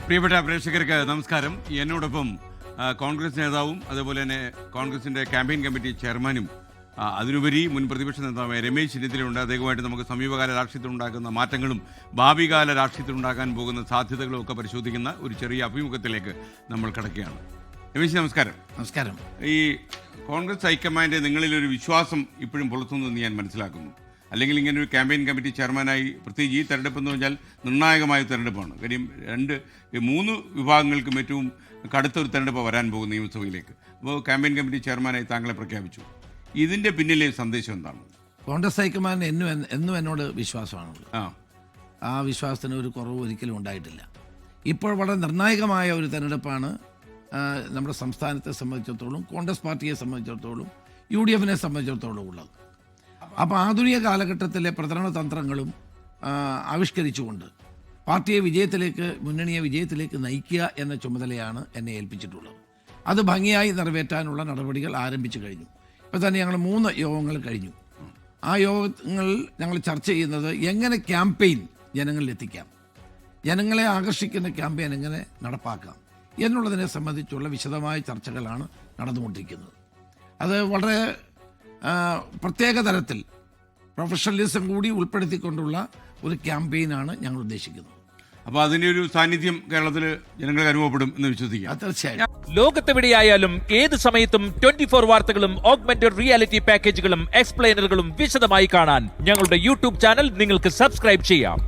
പ്രിയപ്പെട്ട പ്രേക്ഷകർക്ക് നമസ്കാരം. എന്നോടൊപ്പം കോൺഗ്രസ് നേതാവും അതുപോലെ തന്നെ കോൺഗ്രസിൻ്റെ ക്യാമ്പയിൻ കമ്മിറ്റി ചെയർമാനും അതിനുപരി മുൻ പ്രതിപക്ഷ നേതാവായ രമേശ് ചെന്നിത്തലയുണ്ട്. അദ്ദേഹമായിട്ട് നമുക്ക് സമീപകാല രാഷ്ട്രീയത്തിലുണ്ടാക്കുന്ന മാറ്റങ്ങളും ഭാവികാല രാഷ്ട്രീയത്തിലുണ്ടാകാൻ പോകുന്ന സാധ്യതകളും ഒക്കെ പരിശോധിക്കുന്ന ഒരു ചെറിയ അഭിമുഖത്തിലേക്ക് നമ്മൾ കടക്കുകയാണ്. രമേശ് നമസ്കാരം. നമസ്കാരം. ഈ കോൺഗ്രസ് ഹൈക്കമാൻഡ് നിങ്ങളിലൊരു വിശ്വാസം ഇപ്പോഴും പുലർത്തുന്നതെന്ന് ഞാൻ മനസ്സിലാക്കുന്നു. അല്ലെങ്കിൽ ഇങ്ങനെ ഒരു ക്യാമ്പയിൻ കമ്മിറ്റി ചെയർമാനായി പ്രത്യേകിച്ച് ഈ തെരഞ്ഞെടുപ്പ് എന്ന് പറഞ്ഞാൽ നിർണായകമായ തെരഞ്ഞെടുപ്പാണ്. കാര്യം മൂന്ന് വിഭാഗങ്ങൾക്കും ഏറ്റവും കടുത്തൊരു തെരഞ്ഞെടുപ്പ് വരാൻ പോകും നിയമസഭയിലേക്ക്. അപ്പോൾ ക്യാമ്പയിൻ കമ്മിറ്റി ചെയർമാനായി താങ്കളെ പ്രഖ്യാപിച്ചു. ഇതിൻ്റെ പിന്നിലെ സന്ദേശം എന്താണ്? കോൺഗ്രസ് ഹൈക്കമാൻഡ് എന്നും എന്നോട് വിശ്വാസമാണുള്ളത്. ആ വിശ്വാസത്തിന് ഒരു കുറവ് ഒരിക്കലും ഉണ്ടായിട്ടില്ല. ഇപ്പോൾ വളരെ നിർണായകമായ ഒരു തെരഞ്ഞെടുപ്പാണ് നമ്മുടെ സംസ്ഥാനത്തെ സംബന്ധിച്ചിടത്തോളം, കോൺഗ്രസ് പാർട്ടിയെ സംബന്ധിച്ചിടത്തോളം, UDFനെ സംബന്ധിച്ചിടത്തോളം ഉള്ളത്. അപ്പോൾ ആധുനിക കാലഘട്ടത്തിലെ പ്രചരണ തന്ത്രങ്ങളും ആവിഷ്കരിച്ചുകൊണ്ട് പാർട്ടിയെ മുന്നണിയെ വിജയത്തിലേക്ക് നയിക്കുക എന്ന ചുമതലയാണ് എന്നെ ഏൽപ്പിച്ചിട്ടുള്ളത്. അത് ഭംഗിയായി നിറവേറ്റാനുള്ള നടപടികൾ ആരംഭിച്ചു കഴിഞ്ഞു. ഇപ്പോൾ തന്നെ ഞങ്ങൾ 3 യോഗങ്ങൾ കഴിഞ്ഞു. ആ യോഗങ്ങളിൽ ഞങ്ങൾ ചർച്ച ചെയ്യുന്നത് എങ്ങനെ ക്യാമ്പയിൻ ജനങ്ങളിലെത്തിക്കാം, ജനങ്ങളെ ആകർഷിക്കുന്ന ക്യാമ്പയിൻ എങ്ങനെ നടപ്പാക്കാം എന്നുള്ളതിനെ സംബന്ധിച്ചുള്ള വിശദമായ ചർച്ചകളാണ് നടന്നുകൊണ്ടിരിക്കുന്നത്. അത് വളരെ പ്രത്യേക തരത്തിൽ പ്രൊഫഷണലിസം കൂടി ഉൾപ്പെടുത്തിക്കൊണ്ടുള്ള ഒരു ക്യാമ്പയിനാണ് ഞങ്ങൾ ഉദ്ദേശിക്കുന്നത്. അപ്പോൾ അതിൻ്റെ ഒരു സാന്നിധ്യം കേരളത്തിൽ ജനങ്ങൾക്ക് അനുഭവപ്പെടും എന്ന് വിശ്വസിക്കാം. തീർച്ചയായും. ലോകത്തെവിടെയായാലും ഏത് സമയത്തും 24 വാർത്തകളും ഓഗ്മെന്റഡ് റിയാലിറ്റി പാക്കേജുകളും എക്സ്പ്ലെയിനറുകളും വിശദമായി കാണാൻ ഞങ്ങളുടെ YouTube ചാനൽ നിങ്ങൾക്ക് സബ്സ്ക്രൈബ് ചെയ്യാം.